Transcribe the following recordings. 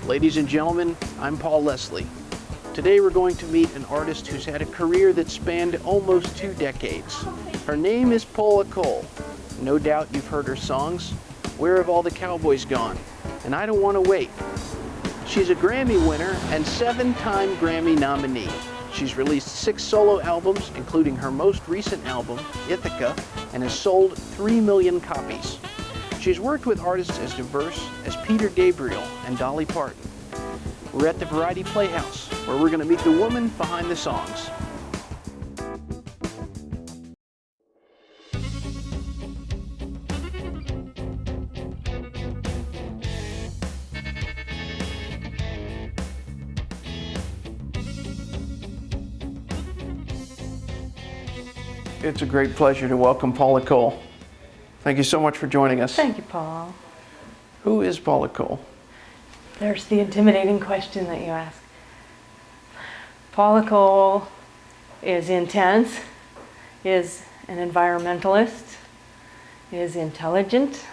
Ladies and gentlemen, I'm Paul Leslie. Today we're going to meet an artist who's had a career that spanned almost 2 decades. Her name is Paula Cole. No doubt you've heard her songs, Where Have All the Cowboys Gone? And I Don't Want to Wait. She's a Grammy winner and 7-time Grammy nominee. She's released 6 solo albums, including her most recent album, Ithaca, and has sold 3 million copies. She's worked with artists as diverse as Peter Gabriel and Dolly Parton. We're at the Variety Playhouse, where we're going to meet the woman behind the songs. It's a great pleasure to welcome Paula Cole. Thank you so much for joining us. Thank you, Paul. Who is Paula Cole? There's the intimidating question that you ask. Paula Cole is intense, is an environmentalist, is intelligent,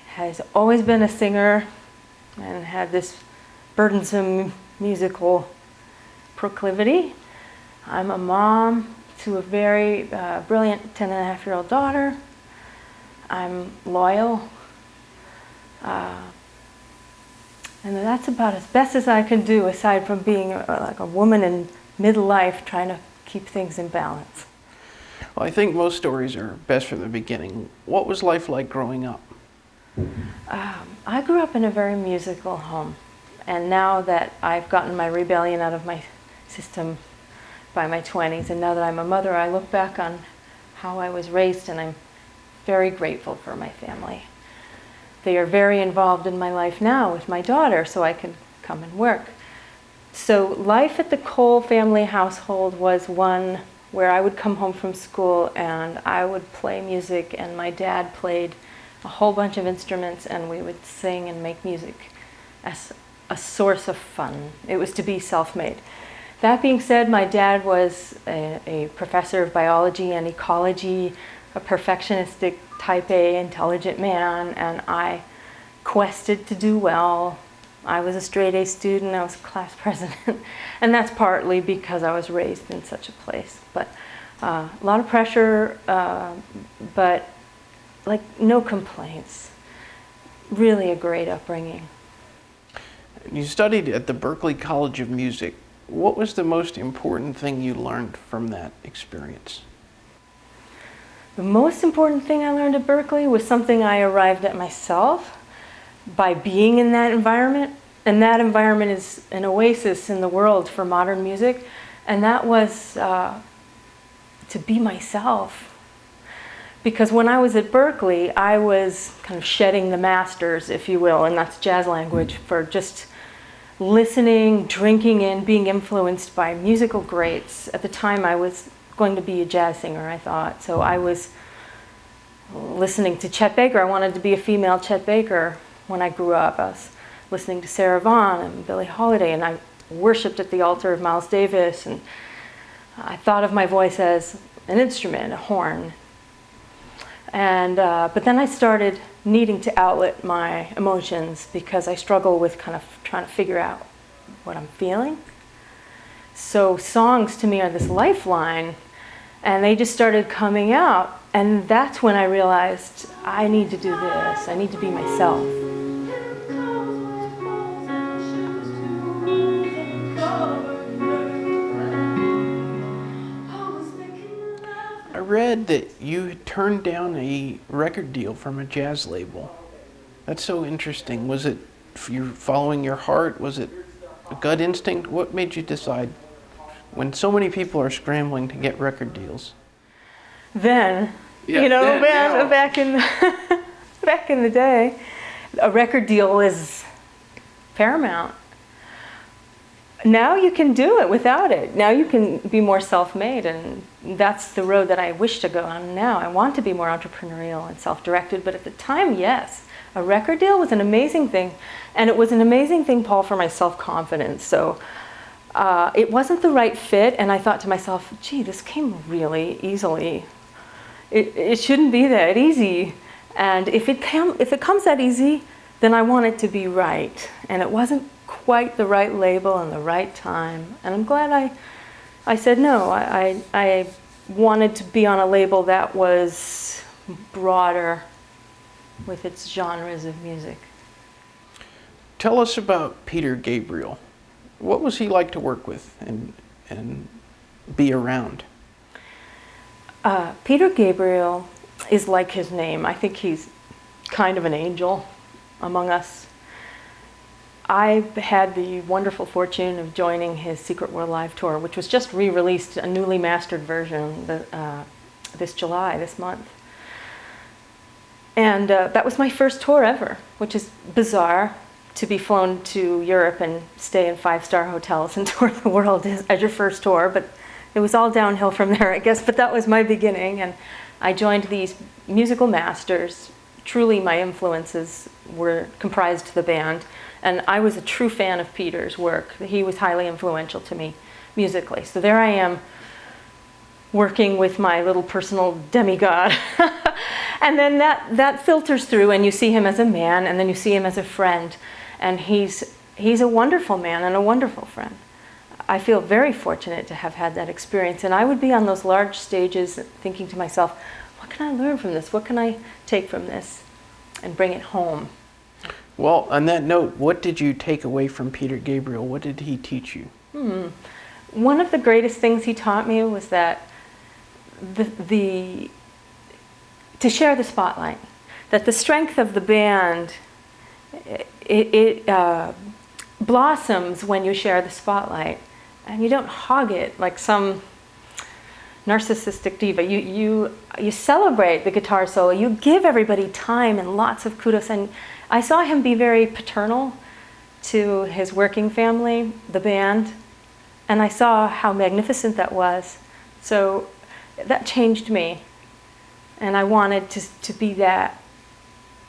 has always been a singer, and had this burdensome musical proclivity. I'm a mom to a very brilliant 10-and-a-half-year-old daughter. I'm loyal. And that's about as best as I can do, aside from being like a woman in midlife trying to keep things in balance. Well, I think most stories are best from the beginning. What was life like growing up? I grew up in a very musical home. And now that I've gotten my rebellion out of my system by my 20s, and now that I'm a mother, I look back on how I was raised, and I'm very grateful for my family. They are very involved in my life now with my daughter, so I can come and work. So life at the Cole family household was one where I would come home from school and I would play music, and my dad played a whole bunch of instruments, and we would sing and make music as a source of fun. It was to be self-made. That being said, my dad was a professor of biology and ecology, a perfectionistic type A intelligent man, and I quested to do well. I was a straight A student, I was class president, and that's partly because I was raised in such a place. But a lot of pressure, but like no complaints. Really a great upbringing. You studied at the Berklee College of Music. What was the most important thing you learned from that experience? The most important thing I learned at Berklee was something I arrived at myself by being in that environment. And that environment is an oasis in the world for modern music. And that was to be myself. Because when I was at Berklee, I was kind of shedding the masters, if you will, and that's jazz language for just listening, drinking in, being influenced by musical greats. At the time, I was going to be a jazz singer, I thought. So I was listening to Chet Baker. I wanted to be a female Chet Baker when I grew up. I was listening to Sarah Vaughan and Billie Holiday, and I worshipped at the altar of Miles Davis, and I thought of my voice as an instrument, a horn. And but then I started needing to outlet my emotions because I struggle with kind of trying to figure out what I'm feeling. So songs to me are this lifeline, and they just started coming out, and that's when I realized I need to do this. I need to be myself. I read that you had turned down a record deal from a jazz label. That's so interesting. Was it you following your heart? Was it a gut instinct? What made you decide, when so many people are scrambling to get record deals? Then, Yeah, you know, then, back in back in the day, a record deal is paramount. Now you can do it without it. Now you can be more self-made, and that's the road that I wish to go on now. I want to be more entrepreneurial and self-directed, but at the time, yes, a record deal was an amazing thing, and it was an amazing thing, Paul, for my self-confidence. So it wasn't the right fit, and I thought to myself, gee, this came really easily. It shouldn't be that easy, and if it comes that easy, then I want it to be right. And it wasn't quite the right label and the right time. And I'm glad I said no. I wanted to be on a label that was broader with its genres of music. Tell us about Peter Gabriel. What was he like to work with and be around? Peter Gabriel is like his name. I think he's kind of an angel among us. I've had the wonderful fortune of joining his Secret World Live tour, which was just re-released, a newly mastered version this July, this month. And that was my first tour ever, which is bizarre, to be flown to Europe and stay in 5-star hotels and tour the world as your first tour. But it was all downhill from there, I guess. But that was my beginning. And I joined these musical masters. Truly, my influences were comprised the band. And I was a true fan of Peter's work. He was highly influential to me musically. So there I am, working with my little personal demigod. And then that filters through, and you see him as a man, and then you see him as a friend. And he's a wonderful man and a wonderful friend. I feel very fortunate to have had that experience. And I would be on those large stages thinking to myself, what can I learn from this? What can I take from this and bring it home? Well, on that note, what did you take away from Peter Gabriel? What did he teach you? One of the greatest things he taught me was that to share the spotlight, that the strength of the band, it blossoms when you share the spotlight, and you don't hog it like some narcissistic diva. You celebrate the guitar solo. You give everybody time and lots of kudos. And I saw him be very paternal to his working family, the band, and I saw how magnificent that was. So that changed me, and I wanted to be that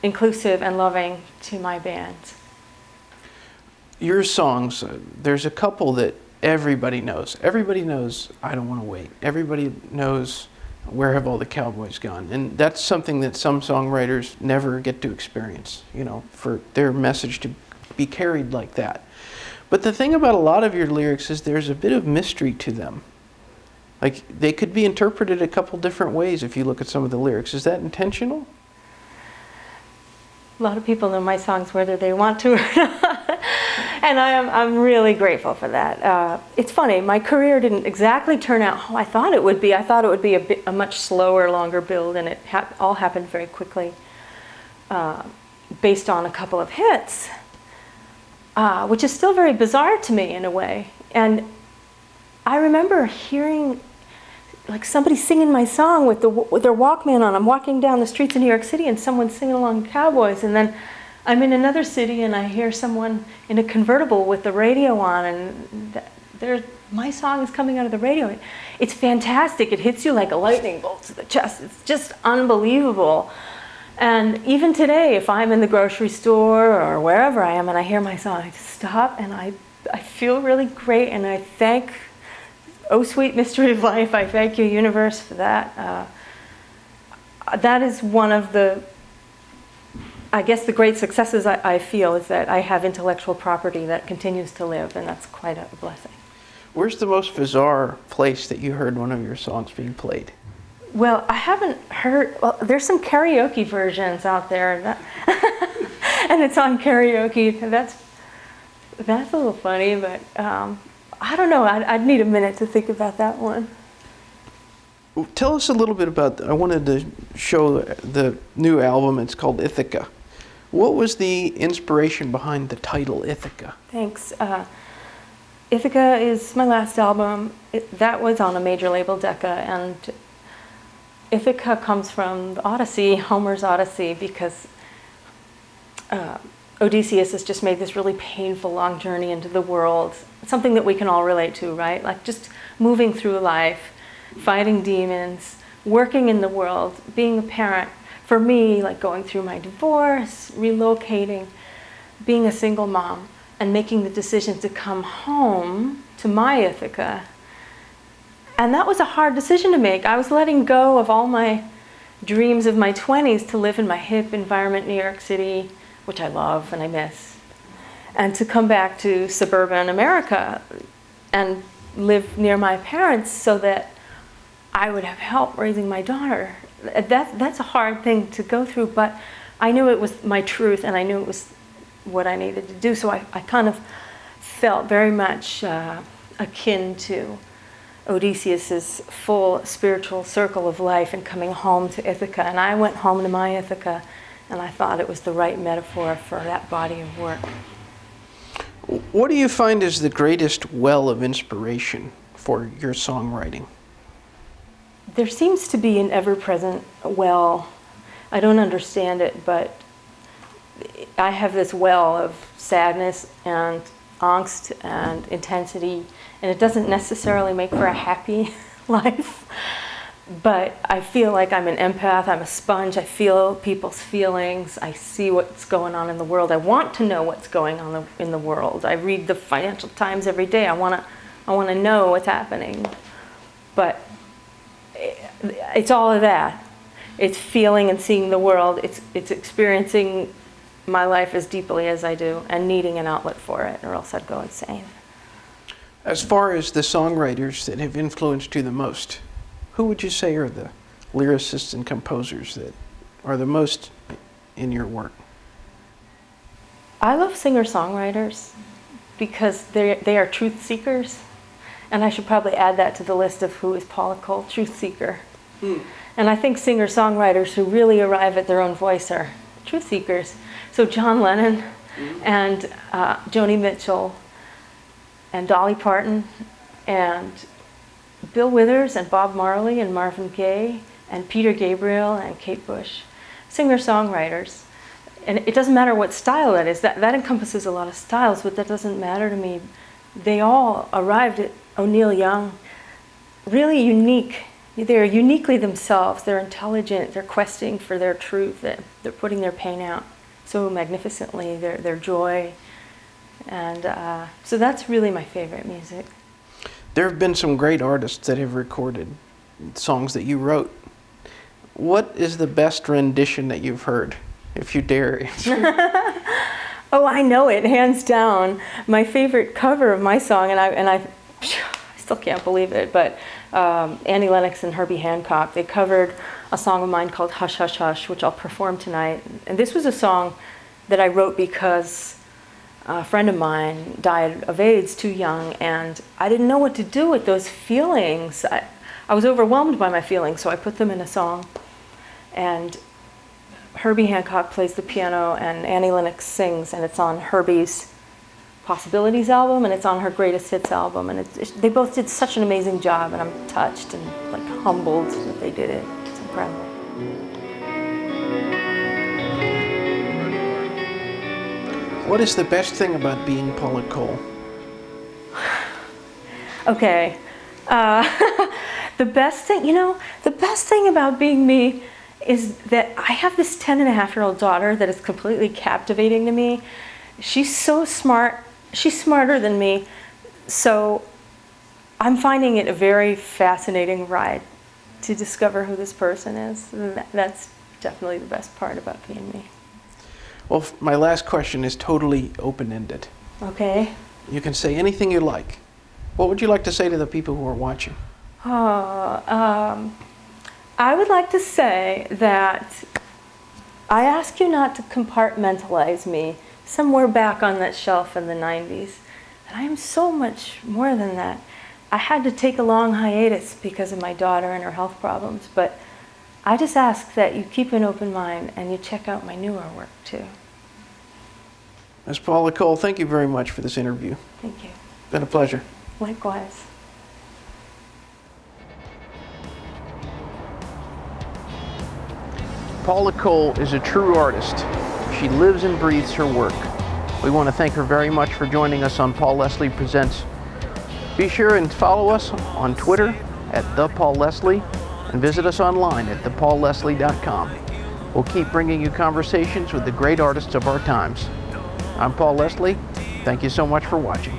inclusive and loving to my bands. Your songs, there's a couple that everybody knows. Everybody knows I Don't Want to Wait. Everybody knows Where Have All the Cowboys Gone? And that's something that some songwriters never get to experience, for their message to be carried like that. But the thing about a lot of your lyrics is there's a bit of mystery to them. Like, they could be interpreted a couple different ways if you look at some of the lyrics. Is that intentional? A lot of people know my songs whether they want to or not. And I'm really grateful for that. It's funny, my career didn't exactly turn out how I thought it would be. I thought it would be a much slower, longer build, and it all happened very quickly based on a couple of hits, which is still very bizarre to me in a way. And I remember hearing like somebody singing my song with their Walkman on. I'm walking down the streets of New York City and someone's singing along Cowboys, and then I'm in another city and I hear someone in a convertible with the radio on, and my song is coming out of the radio. It's fantastic. It hits you like a lightning bolt to the chest. It's just unbelievable. And even today, if I'm in the grocery store or wherever I am and I hear my song, I just stop and I feel really great, and I thank, oh sweet mystery of life, I thank you, universe, for that. That is one of the, I guess, the great successes I feel, is that I have intellectual property that continues to live, and that's quite a blessing. Where's the most bizarre place that you heard one of your songs being played? Well, I haven't heard, well, there's some karaoke versions out there, and it's on karaoke. That's a little funny, but I don't know. I'd need a minute to think about that one. Tell us a little bit about, I wanted to show the new album. It's called Ithaca. What was the inspiration behind the title Ithaca? Thanks. Ithaca is my last album. That was on a major label, Decca, and Ithaca comes from the Odyssey, Homer's Odyssey, because Odysseus has just made this really painful long journey into the world. Something that we can all relate to, right? Like just moving through life, fighting demons, working in the world, being a parent. For me, like going through my divorce, relocating, being a single mom, and making the decision to come home to my Ithaca. And that was a hard decision to make. I was letting go of all my dreams of my 20s to live in my hip environment, New York City, which I love and I miss, and to come back to suburban America and live near my parents so that I would have help raising my daughter. That's a hard thing to go through, but I knew it was my truth and I knew it was what I needed to do. So I kind of felt very much akin to Odysseus's full spiritual circle of life and coming home to Ithaca. And I went home to my Ithaca, and I thought it was the right metaphor for that body of work. What do you find is the greatest well of inspiration for your songwriting? There seems to be an ever-present well. I don't understand it, but I have this well of sadness and angst and intensity, and it doesn't necessarily make for a happy life. But I feel like I'm an empath, I'm a sponge, I feel people's feelings, I see what's going on in the world. I want to know what's going on in the world. I read the Financial Times every day. I want to know what's happening. But it's all of that. It's feeling and seeing the world. It's experiencing my life as deeply as I do and needing an outlet for it, or else I'd go insane. As far as the songwriters that have influenced you the most, who would you say are the lyricists and composers that are the most in your work? I love singer-songwriters because they are truth seekers. And I should probably add that to the list of who is Paula Cole, truth seeker. And I think singer-songwriters who really arrive at their own voice are truth seekers. So John Lennon and Joni Mitchell and Dolly Parton and Bill Withers and Bob Marley and Marvin Gaye and Peter Gabriel and Kate Bush, singer-songwriters. And it doesn't matter what style that is. That encompasses a lot of styles, but that doesn't matter to me. They all arrived at O'Neill Young really unique. They're uniquely themselves. They're intelligent. They're questing for their truth. They're putting their pain out so magnificently, their joy. And so that's really my favorite music. There have been some great artists that have recorded songs that you wrote. What is the best rendition that you've heard, if you dare answer? Oh, I know it, hands down. My favorite cover of my song, and I still can't believe it, but Annie Lennox and Herbie Hancock, they covered a song of mine called Hush, Hush, Hush, which I'll perform tonight. And this was a song that I wrote because a friend of mine died of AIDS too young, and I didn't know what to do with those feelings. I was overwhelmed by my feelings, so I put them in a song. And Herbie Hancock plays the piano, and Annie Lennox sings, and it's on Herbie's Possibilities album, and it's on her Greatest Hits album. And they both did such an amazing job, and I'm touched and like humbled that they did it. It's incredible. What is the best thing about being Paula Cole? Okay. The best thing, the best thing about being me is that I have this 10-and-a-half-year-old daughter that is completely captivating to me. She's so smart. She's smarter than me. So I'm finding it a very fascinating ride to discover who this person is. And that's definitely the best part about being me. Well, my last question is totally open-ended. Okay. You can say anything you like. What would you like to say to the people who are watching? I would like to say that I ask you not to compartmentalize me somewhere back on that shelf in the 90s. And I am so much more than that. I had to take a long hiatus because of my daughter and her health problems, but I just ask that you keep an open mind and you check out my newer work too. Ms. Paula Cole, thank you very much for this interview. Thank you. It's been a pleasure. Likewise. Paula Cole is a true artist. She lives and breathes her work. We want to thank her very much for joining us on Paul Leslie Presents. Be sure and follow us on Twitter at @ThePaulLeslie and visit us online at thepaulleslie.com. We'll keep bringing you conversations with the great artists of our times. I'm Paul Leslie. Thank you so much for watching.